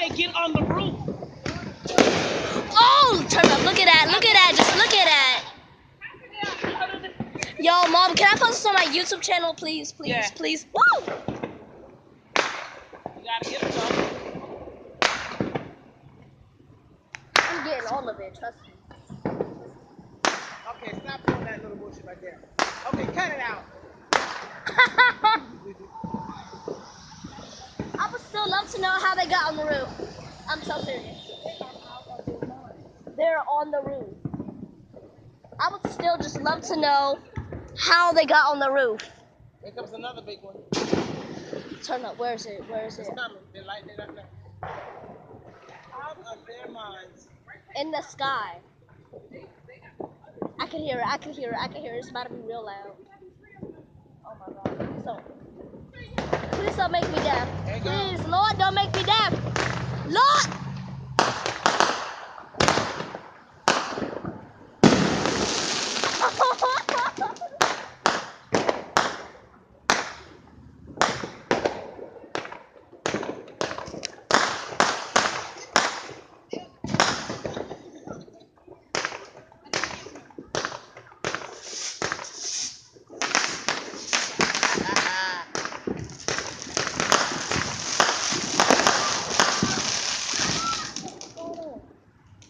they get on the roof? Oh, turn up. Look at that. Look at that. Just look at that. Yo, Mom, can I post this on my YouTube channel, please? Please, Yeah. please. Woo! You gotta get them though. I'm getting all of it, trust me. Okay, stop doing that little bullshit right there. Okay, cut it out. I would still love to know how they got on the roof. I'm so serious. They're on the roof. I would still just love to know how they got on the roof. Here comes another big one. Turn up. Where is it? Where is it? It's coming. They're lighting it up now. Out of their minds. In the sky. I can hear it. I can hear it. I can hear it. It's about to be real loud. Oh my God. Please don't make me deaf. Please, Lord, don't make me deaf. Lord!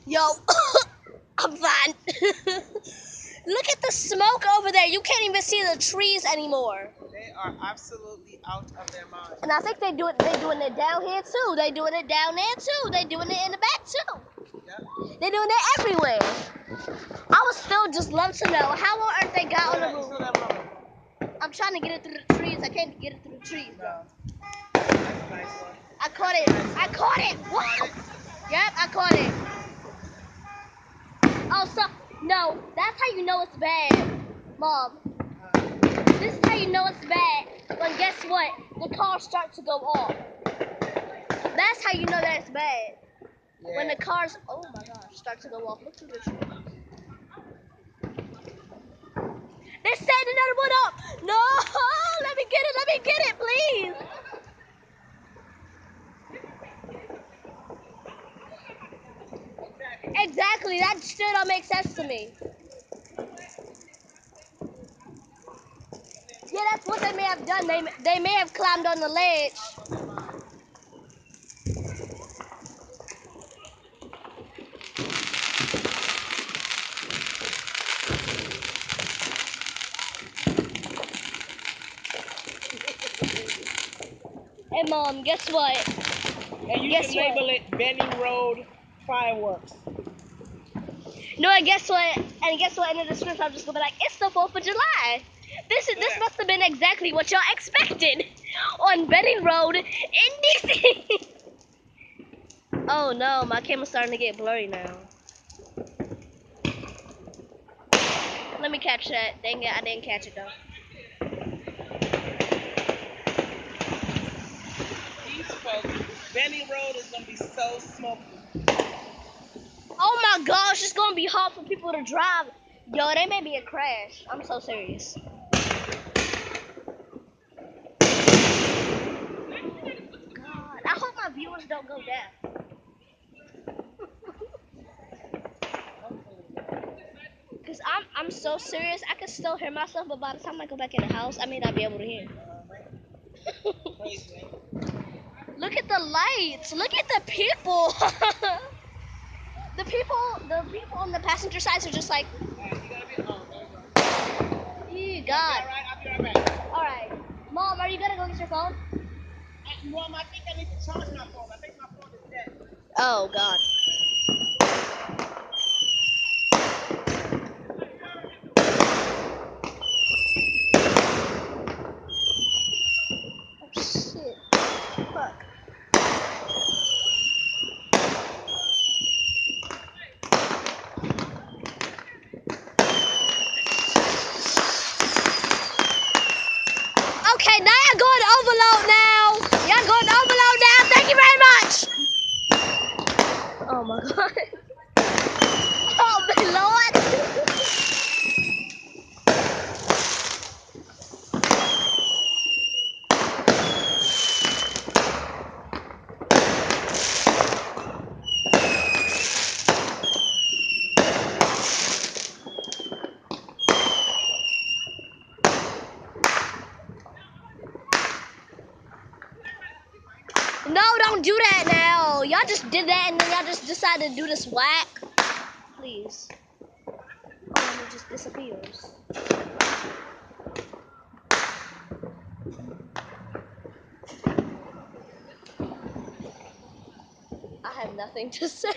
Yo, I'm fine. Look at the smoke over there. You can't even see the trees anymore. They are absolutely out of their minds. And I think they're doing it down here too. They're doing it down there too. They're doing it in the back too. Yep. They're doing it everywhere. I would still just love to know how on earth they got on the roof. I'm trying to get it through the trees. I can't get it through the trees though. That's a nice one. I caught it. I caught it. What? Yep, I caught it. Oh, so no, that's how you know it's bad, Mom. This is how you know it's bad. When guess what? The cars start to go off. That's how you know that it's bad. Yeah. When the cars, oh my gosh, start to go off. Look through the trees. They're setting another one up. No, let me get it. Let me get it, please. Exactly. That still don't make sense to me. Yeah, that's what they may have done. They may have climbed on the ledge. Hey, Mom, guess what? And you Guess can what? label it Benning Road Fireworks. No, and guess what? And guess what? In the description, I'm just gonna be like, it's the 4th of July. This must have been exactly what y'all expected on Benning Road in DC. Oh no, my camera's starting to get blurry now. Let me catch that. Dang it, I didn't catch it though. These folks, Benning Road is gonna be so smoky. Oh my gosh, it's gonna be hard for people to drive. Yo, they may be a crash. I'm so serious. God, I hope my viewers don't go deaf. Cause I'm so serious. I can still hear myself, but by the time I go back in the house, I may not be able to hear. Crazy. Look at the lights. Look at the people. The people on the passenger sides are just like, Alright, you gotta be. Oh, there you go. God. I'll be right back. All right, Mom, are you gonna go get your phone? Mom, I think I need to charge my phone. I think my phone is dead. Oh God. Oh shit. Fuck. Okay, now you're going to overload now. You're going to overload now. Thank you very much. Oh my God. Oh my Lord. No, don't do that now. Y'all just did that and then y'all just decided to do this whack. Please. Oh, and it just disappears. I have nothing to say.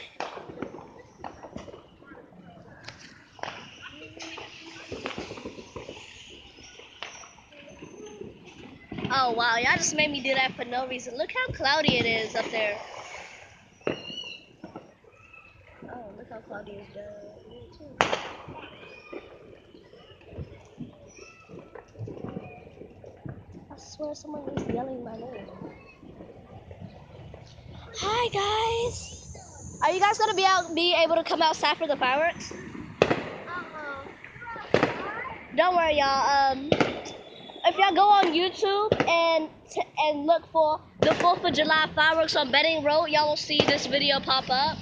Oh wow, y'all just made me do that for no reason. Look how cloudy it is up there. Oh, look how cloudy it is down here too. I swear someone is yelling my name. Hi guys. Are you guys gonna be able to come outside for the fireworks? Don't worry, y'all. If y'all go on YouTube and look for the 4th of July fireworks on Benning Road, y'all will see this video pop up.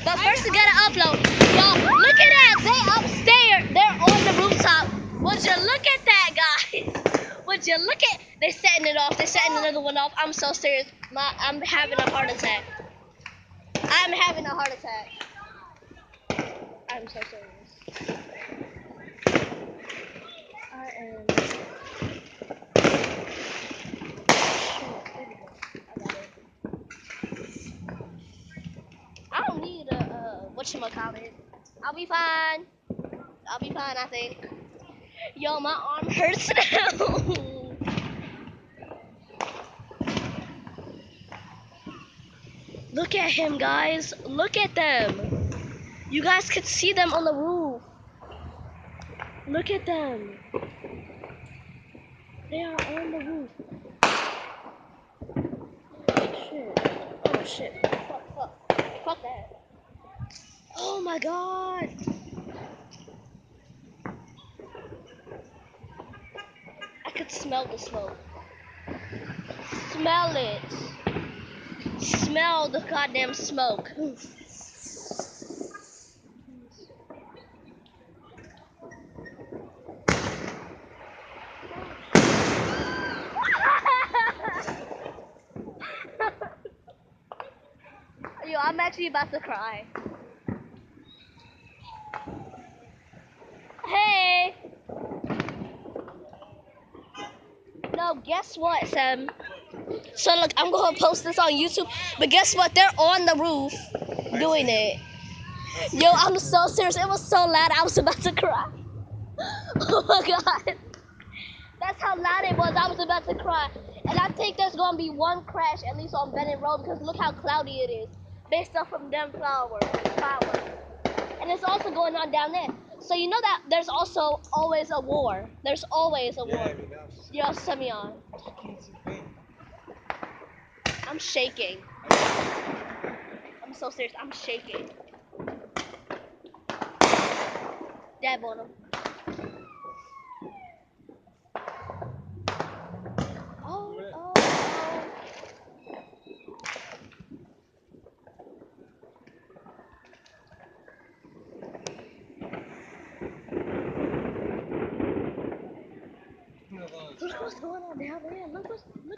But first, you gotta upload. Y'all, look at that. They upstairs. They're on the rooftop. Would you look at that, guys? Would you look at? They're setting it off. They're setting another one off. I'm so serious. I'm having a heart attack. I'm having a heart attack. I'm so serious. I am. I don't need a whatchamacallit. I'll be fine. I'll be fine, I think. Yo, my arm hurts now. Look at him, guys. Look at them. You guys could see them on the roof. Look at them. They are on the roof. Shit. Oh, shit. Fuck that. Oh, my God. I could smell the smoke. Smell it. Smell the goddamn smoke. Yo, I'm actually about to cry. Hey! No, guess what, Sam? So look, I'm gonna post this on YouTube, but guess what? They're on the roof doing it. Yo, I'm so serious. It was so loud, I was about to cry. Oh my God. That's how loud it was. I was about to cry. And I think there's gonna be one crash, at least on Bennett Road, because look how cloudy it is. Based off from them flowers. And it's also going on down there. So you know that there's also always a war. There's always a war. Yo, Simeon. I'm shaking. I'm so serious. I'm shaking. Dab on him. Oh. Look what's going on down there. Look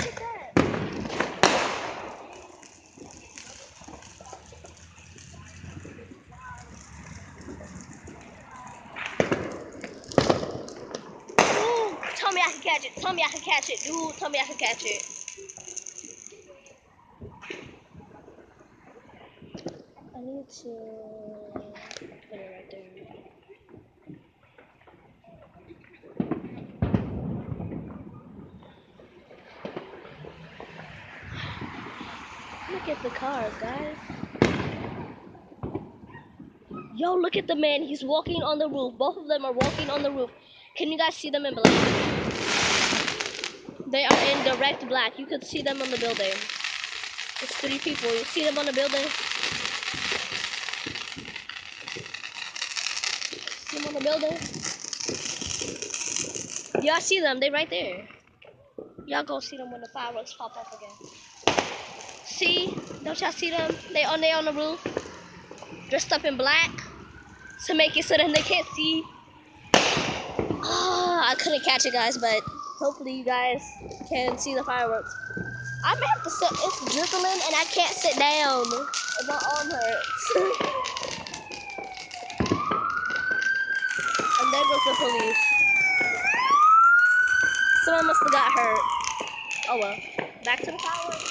at that. Ooh, tell me I can catch it. Tell me I can catch it. Dude, tell me I can catch it. I need to put it right there. Look at the cars, guys. Yo, look at the man. He's walking on the roof. Both of them are walking on the roof. Can you guys see them in black? They are in direct black. You could see them on the building. It's 3 people. You see them on the building? See them on the building? Y'all see them. They right there. Y'all go see them when the fireworks pop up again. See? Don't y'all see them? They on the roof. Dressed up in black. To make it so that they can't see. Oh, I couldn't catch it, guys, but Hopefully you guys can see the fireworks. I may have to sit. It's drizzling and I can't sit down. And my arm hurts. And there goes the police. Someone must have got hurt. Oh well. Back to the fireworks.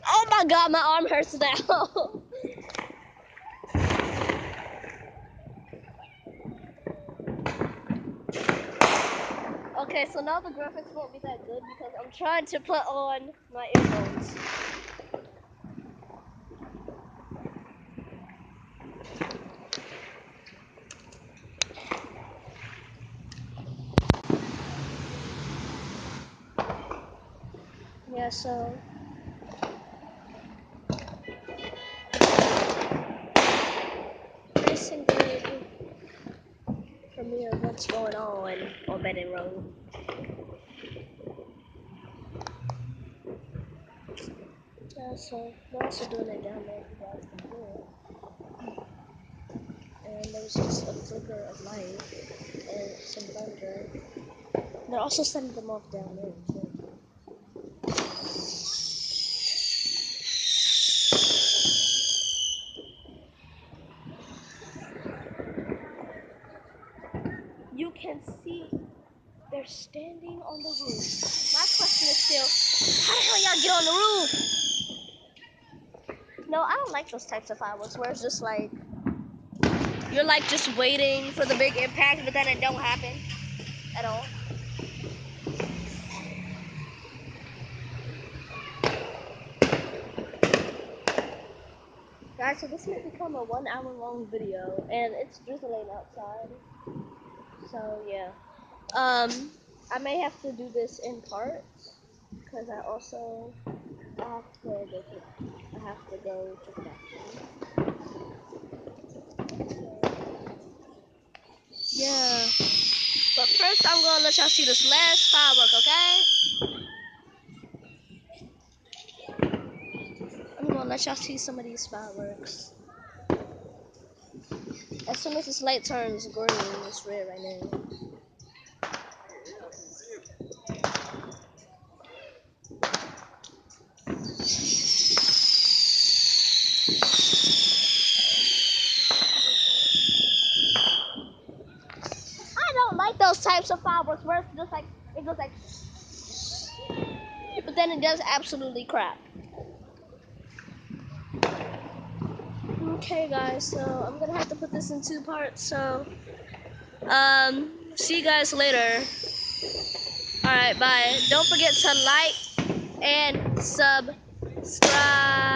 Oh my god, my arm hurts now. Okay, so now the graphics won't be that good because I'm trying to put on my earphones. Yeah, so nice and good premiere of what's going on Bennett Road. Yeah, so we're also doing it down there if you guys can do it. And there was just a flicker of light and some thunder. They're also sending them off down there too. You can see they're standing on the roof. My question is still, how the hell y'all get on the roof? No, I don't like those types of fireworks where it's just like, you're like just waiting for the big impact, but then it don't happen at all. Guys, so this might become a 1 hour long video, and it's drizzling outside. So yeah. I may have to do this in parts because I have to go to the bathroom. Yeah. But first I'm gonna let y'all see this last firework, okay? I'm gonna let y'all see some of these fireworks. As soon as this light turns green, it's red right now. I don't like those types of fireworks where it's just like, it goes like, but then it does absolutely crap. Okay guys, so I'm gonna have to put this in 2 parts, so see you guys later. Alright, bye. Don't forget to like and subscribe.